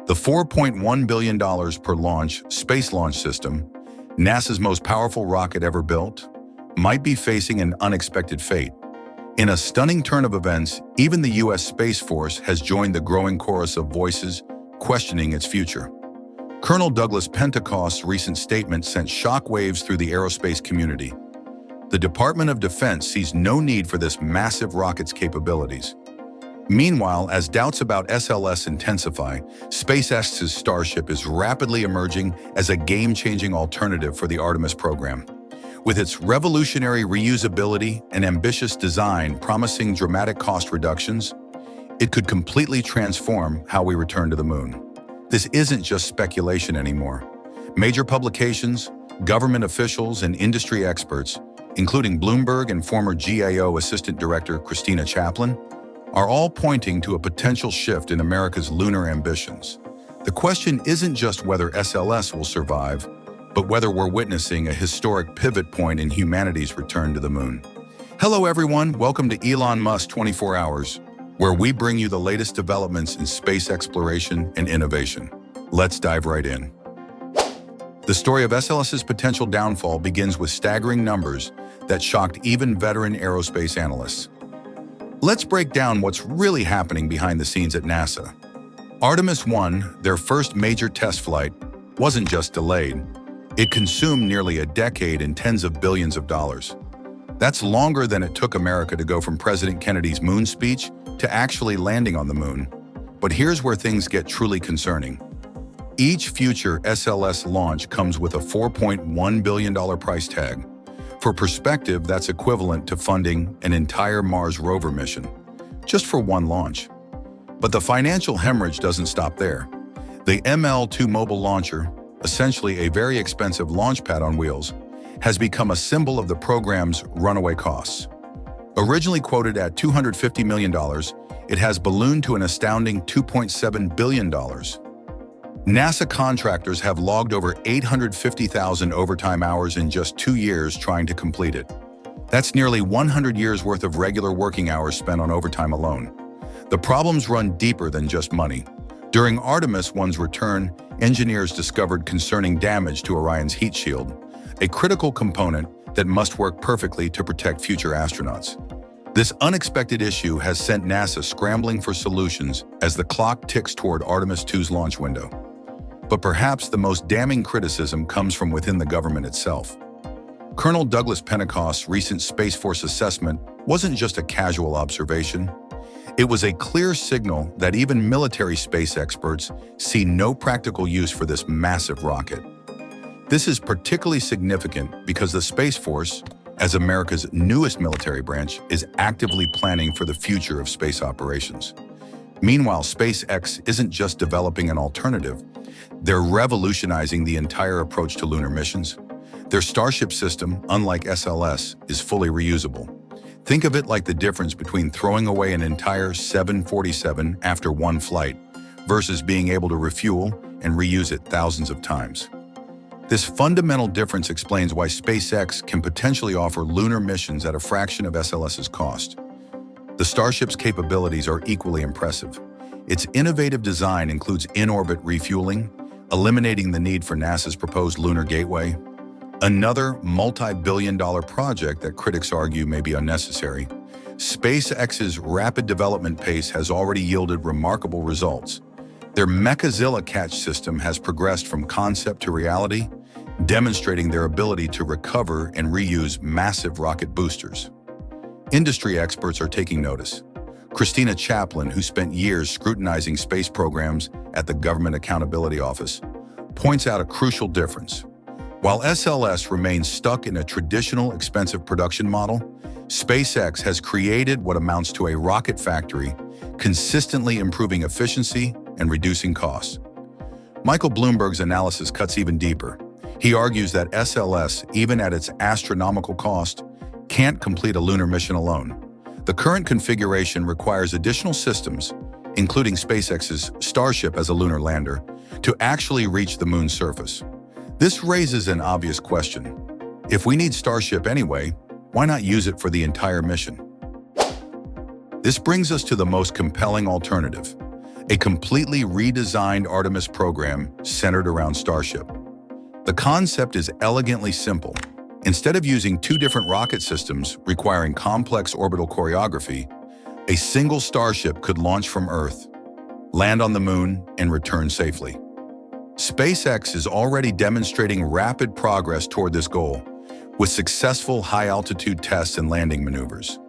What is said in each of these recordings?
The $4.1 billion per launch Space Launch System, NASA's most powerful rocket ever built, might be facing an unexpected fate. In a stunning turn of events, even the U.S. Space Force has joined the growing chorus of voices questioning its future. Colonel Douglas Pentecost's recent statement sent shockwaves through the aerospace community. The Department of Defense sees no need for this massive rocket's capabilities. Meanwhile, as doubts about SLS intensify, SpaceX's Starship is rapidly emerging as a game-changing alternative for the Artemis program. With its revolutionary reusability and ambitious design promising dramatic cost reductions, it could completely transform how we return to the moon. This isn't just speculation anymore. Major publications, government officials, and industry experts, including Bloomberg and former GAO Assistant Director Christina Chaplin, are all pointing to a potential shift in America's lunar ambitions. The question isn't just whether SLS will survive, but whether we're witnessing a historic pivot point in humanity's return to the moon. Hello everyone, welcome to Elon Musk 24 Hours, where we bring you the latest developments in space exploration and innovation. Let's dive right in. The story of SLS's potential downfall begins with staggering numbers that shocked even veteran aerospace analysts. Let's break down what's really happening behind the scenes at NASA. Artemis 1, their first major test flight, wasn't just delayed. It consumed nearly a decade and tens of billions of dollars. That's longer than it took America to go from President Kennedy's moon speech to actually landing on the moon. But here's where things get truly concerning. Each future SLS launch comes with a $4.1 billion price tag. For perspective, that's equivalent to funding an entire Mars rover mission, just for one launch. But the financial hemorrhage doesn't stop there. The ML2 mobile launcher, essentially a very expensive launch pad on wheels, has become a symbol of the program's runaway costs. Originally quoted at $250 million, it has ballooned to an astounding $2.7 billion. NASA contractors have logged over 850,000 overtime hours in just 2 years trying to complete it. That's nearly 100 years worth of regular working hours spent on overtime alone. The problems run deeper than just money. During Artemis 1's return, engineers discovered concerning damage to Orion's heat shield, a critical component that must work perfectly to protect future astronauts. This unexpected issue has sent NASA scrambling for solutions as the clock ticks toward Artemis 2's launch window. But perhaps the most damning criticism comes from within the government itself. Colonel Douglas Pentecost's recent Space Force assessment wasn't just a casual observation. It was a clear signal that even military space experts see no practical use for this massive rocket. This is particularly significant because the Space Force, as America's newest military branch, is actively planning for the future of space operations. Meanwhile, SpaceX isn't just developing an alternative, they're revolutionizing the entire approach to lunar missions. Their Starship system, unlike SLS, is fully reusable. Think of it like the difference between throwing away an entire 747 after one flight versus being able to refuel and reuse it thousands of times. This fundamental difference explains why SpaceX can potentially offer lunar missions at a fraction of SLS's cost. The Starship's capabilities are equally impressive. Its innovative design includes in-orbit refueling, eliminating the need for NASA's proposed Lunar Gateway, another multi-billion-dollar project that critics argue may be unnecessary. SpaceX's rapid development pace has already yielded remarkable results. Their Mechazilla catch system has progressed from concept to reality, demonstrating their ability to recover and reuse massive rocket boosters. Industry experts are taking notice. Christina Chaplin, who spent years scrutinizing space programs at the Government Accountability Office, points out a crucial difference. While SLS remains stuck in a traditional expensive production model, SpaceX has created what amounts to a rocket factory, consistently improving efficiency and reducing costs. Michael Bloomberg's analysis cuts even deeper. He argues that SLS, even at its astronomical cost, can't complete a lunar mission alone. The current configuration requires additional systems, including SpaceX's Starship as a lunar lander, to actually reach the moon's surface. This raises an obvious question. If we need Starship anyway, why not use it for the entire mission? This brings us to the most compelling alternative. a completely redesigned Artemis program centered around Starship. The concept is elegantly simple. Instead of using two different rocket systems requiring complex orbital choreography, a single Starship could launch from Earth, land on the Moon, and return safely. SpaceX is already demonstrating rapid progress toward this goal, with successful high-altitude tests and landing maneuvers.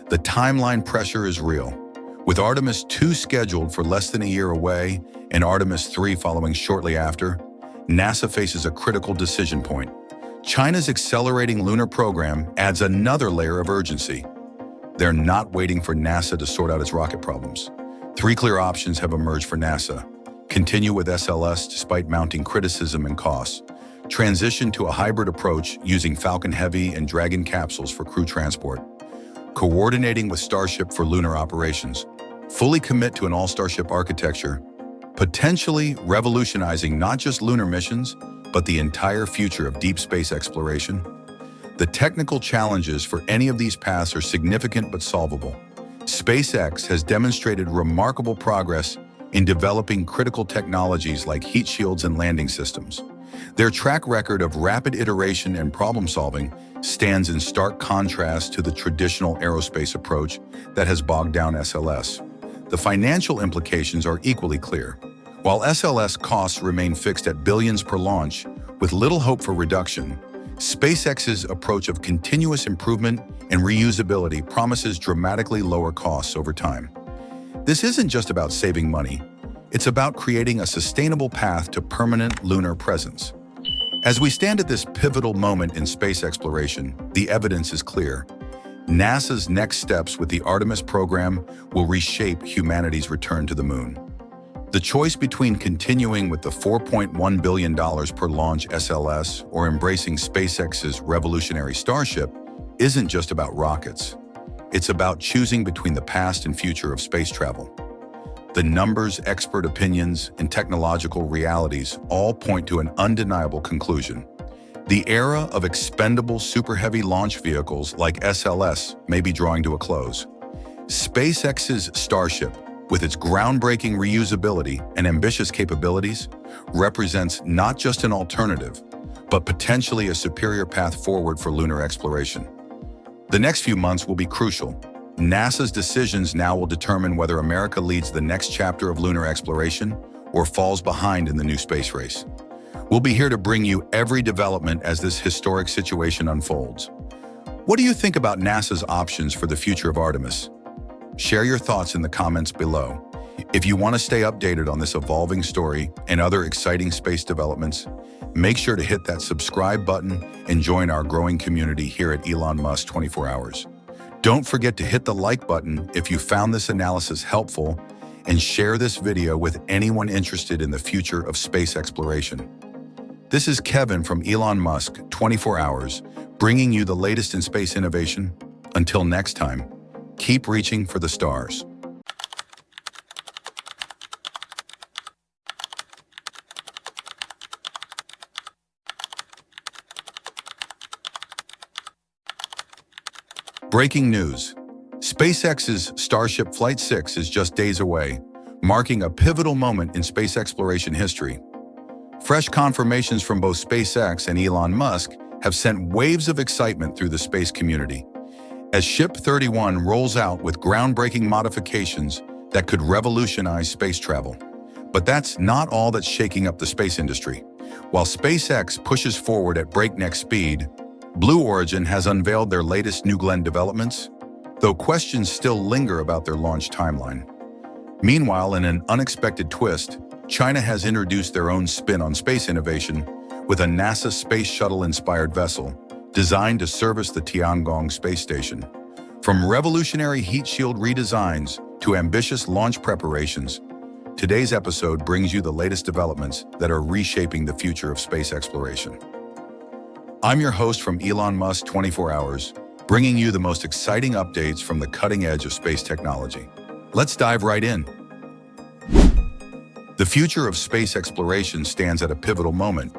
The timeline pressure is real, with Artemis 2 scheduled for less than a year away and Artemis 3 following shortly after. NASA faces a critical decision point. China's accelerating lunar program adds another layer of urgency. They're not waiting for NASA to sort out its rocket problems. Three clear options have emerged for NASA. Continue with SLS despite mounting criticism and costs. Transition to a hybrid approach using Falcon Heavy and Dragon capsules for crew transport. Coordinating with Starship for lunar operations. Fully commit to an all-Starship architecture, potentially revolutionizing not just lunar missions, but the entire future of deep space exploration. The technical challenges for any of these paths are significant but solvable. SpaceX has demonstrated remarkable progress in developing critical technologies like heat shields and landing systems. Their track record of rapid iteration and problem-solving stands in stark contrast to the traditional aerospace approach that has bogged down SLS. The financial implications are equally clear. While SLS costs remain fixed at billions per launch, with little hope for reduction, SpaceX's approach of continuous improvement and reusability promises dramatically lower costs over time. This isn't just about saving money. It's about creating a sustainable path to permanent lunar presence. As we stand at this pivotal moment in space exploration, the evidence is clear. NASA's next steps with the Artemis program will reshape humanity's return to the Moon. The choice between continuing with the $4.1 billion per launch SLS or embracing SpaceX's revolutionary Starship isn't just about rockets. It's about choosing between the past and future of space travel. The numbers, expert opinions, and technological realities all point to an undeniable conclusion. The era of expendable super heavy launch vehicles like SLS may be drawing to a close. SpaceX's Starship, with its groundbreaking reusability and ambitious capabilities, represents not just an alternative, but potentially a superior path forward for lunar exploration. The next few months will be crucial. NASA's decisions now will determine whether America leads the next chapter of lunar exploration or falls behind in the new space race. We'll be here to bring you every development as this historic situation unfolds. What do you think about NASA's options for the future of Artemis? Share your thoughts in the comments below. If you want to stay updated on this evolving story and other exciting space developments, make sure to hit that subscribe button and join our growing community here at Elon Musk 24 Hours. Don't forget to hit the like button if you found this analysis helpful, and share this video with anyone interested in the future of space exploration. This is Kevin from Elon Musk 24 Hours, bringing you the latest in space innovation. Until next time, keep reaching for the stars. Breaking news. SpaceX's Starship Flight 6 is just days away, marking a pivotal moment in space exploration history. Fresh confirmations from both SpaceX and Elon Musk have sent waves of excitement through the space community, as Ship 31 rolls out with groundbreaking modifications that could revolutionize space travel. But that's not all that's shaking up the space industry. While SpaceX pushes forward at breakneck speed, Blue Origin has unveiled their latest New Glenn developments, though questions still linger about their launch timeline. Meanwhile, in an unexpected twist, China has introduced their own spin on space innovation with a NASA Space Shuttle-inspired vessel designed to service the Tiangong space station. From revolutionary heat shield redesigns to ambitious launch preparations, today's episode brings you the latest developments that are reshaping the future of space exploration. I'm your host from Elon Musk 24 Hours, bringing you the most exciting updates from the cutting edge of space technology. Let's dive right in. The future of space exploration stands at a pivotal moment,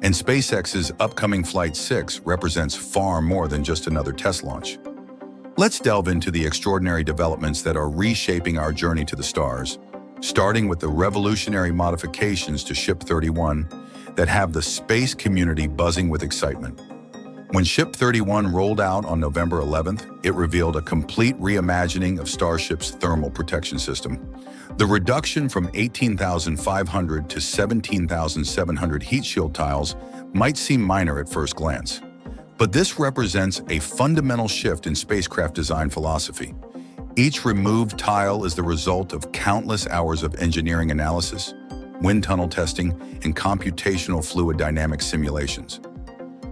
and SpaceX's upcoming Flight 6 represents far more than just another test launch. Let's delve into the extraordinary developments that are reshaping our journey to the stars. starting with the revolutionary modifications to Ship 31 that have the space community buzzing with excitement. When Ship 31 rolled out on November 11th, it revealed a complete reimagining of Starship's thermal protection system. The reduction from 18,500 to 17,700 heat shield tiles might seem minor at first glance, but this represents a fundamental shift in spacecraft design philosophy. Each removed tile is the result of countless hours of engineering analysis, wind tunnel testing, and computational fluid dynamics simulations.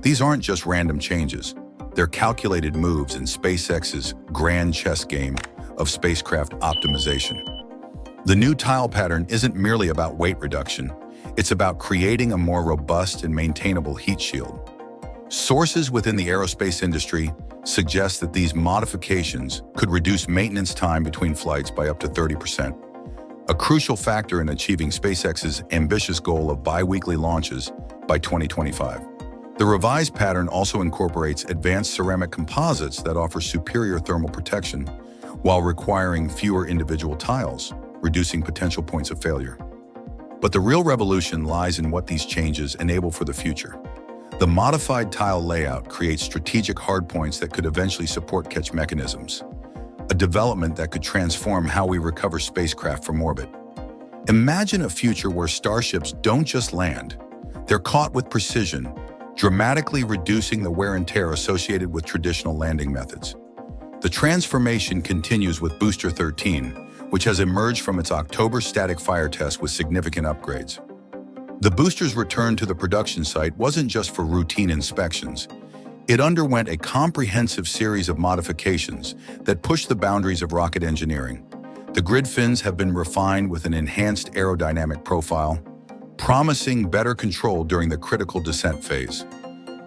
These aren't just random changes. They're calculated moves in SpaceX's grand chess game of spacecraft optimization. The new tile pattern isn't merely about weight reduction. It's about creating a more robust and maintainable heat shield. Sources within the aerospace industry suggest that these modifications could reduce maintenance time between flights by up to 30%, a crucial factor in achieving SpaceX's ambitious goal of bi-weekly launches by 2025. The revised pattern also incorporates advanced ceramic composites that offer superior thermal protection while requiring fewer individual tiles, reducing potential points of failure. But the real revolution lies in what these changes enable for the future. The modified tile layout creates strategic hardpoints that could eventually support catch mechanisms, a development that could transform how we recover spacecraft from orbit. Imagine a future where starships don't just land, they're caught with precision, dramatically reducing the wear and tear associated with traditional landing methods. The transformation continues with Booster 13, which has emerged from its October static fire test with significant upgrades. The booster's return to the production site wasn't just for routine inspections. It underwent a comprehensive series of modifications that pushed the boundaries of rocket engineering. The grid fins have been refined with an enhanced aerodynamic profile, promising better control during the critical descent phase.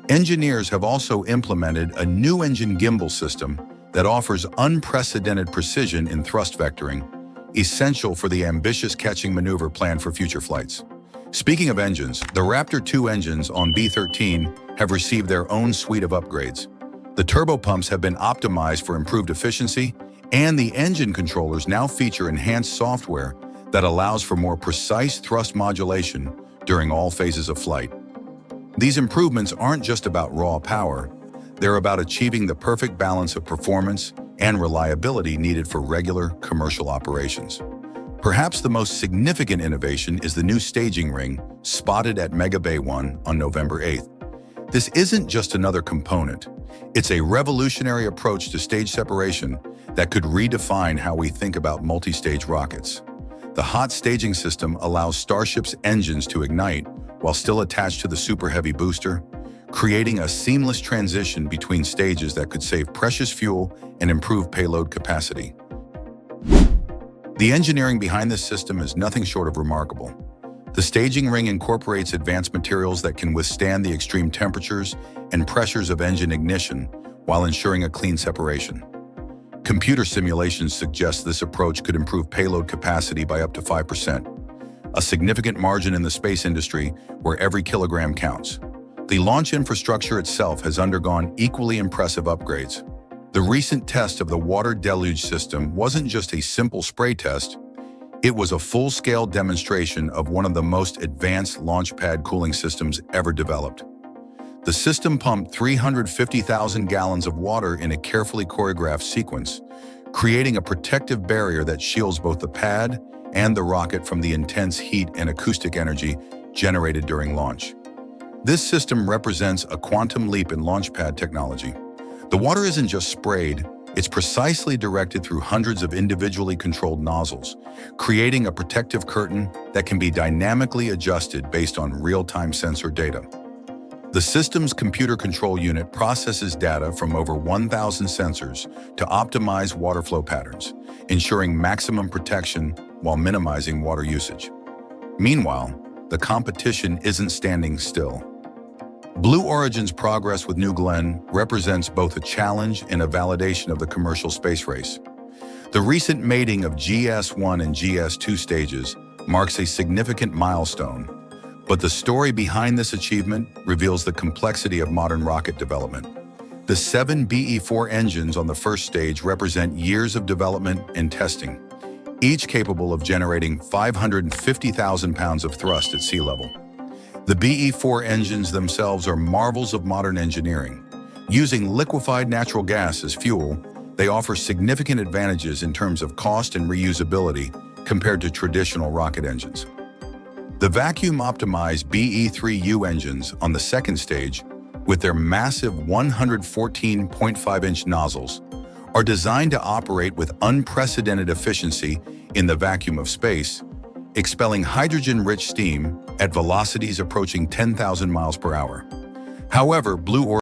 Engineers have also implemented a new engine gimbal system that offers unprecedented precision in thrust vectoring, essential for the ambitious catching maneuver plan for future flights. Speaking of engines, the Raptor 2 engines on B-13 have received their own suite of upgrades. The turbopumps have been optimized for improved efficiency, and the engine controllers now feature enhanced software that allows for more precise thrust modulation during all phases of flight. These improvements aren't just about raw power, they're about achieving the perfect balance of performance and reliability needed for regular commercial operations. Perhaps the most significant innovation is the new staging ring spotted at Mega Bay 1 on November 8th. This isn't just another component, it's a revolutionary approach to stage separation that could redefine how we think about multi-stage rockets. The hot staging system allows Starship's engines to ignite while still attached to the Super Heavy booster, creating a seamless transition between stages that could save precious fuel and improve payload capacity. The engineering behind this system is nothing short of remarkable. The staging ring incorporates advanced materials that can withstand the extreme temperatures and pressures of engine ignition while ensuring a clean separation. Computer simulations suggest this approach could improve payload capacity by up to 5%, a significant margin in the space industry where every kilogram counts. The launch infrastructure itself has undergone equally impressive upgrades. The recent test of the water deluge system wasn't just a simple spray test, it was a full-scale demonstration of one of the most advanced launch pad cooling systems ever developed. The system pumped 350,000 gallons of water in a carefully choreographed sequence, creating a protective barrier that shields both the pad and the rocket from the intense heat and acoustic energy generated during launch. This system represents a quantum leap in launch pad technology. The water isn't just sprayed, it's precisely directed through hundreds of individually controlled nozzles, creating a protective curtain that can be dynamically adjusted based on real-time sensor data. The system's computer control unit processes data from over 1,000 sensors to optimize water flow patterns, ensuring maximum protection while minimizing water usage. Meanwhile, the competition isn't standing still. Blue Origin's progress with New Glenn represents both a challenge and a validation of the commercial space race. The recent mating of GS-1 and GS-2 stages marks a significant milestone, but the story behind this achievement reveals the complexity of modern rocket development. The 7 BE-4 engines on the first stage represent years of development and testing, each capable of generating 550,000 pounds of thrust at sea level. The BE-4 engines themselves are marvels of modern engineering. Using liquefied natural gas as fuel, they offer significant advantages in terms of cost and reusability compared to traditional rocket engines. The vacuum-optimized BE-3U engines on the second stage, with their massive 114.5-inch nozzles, are designed to operate with unprecedented efficiency in the vacuum of space, expelling hydrogen-rich steam at velocities approaching 10,000 miles per hour. However, Blue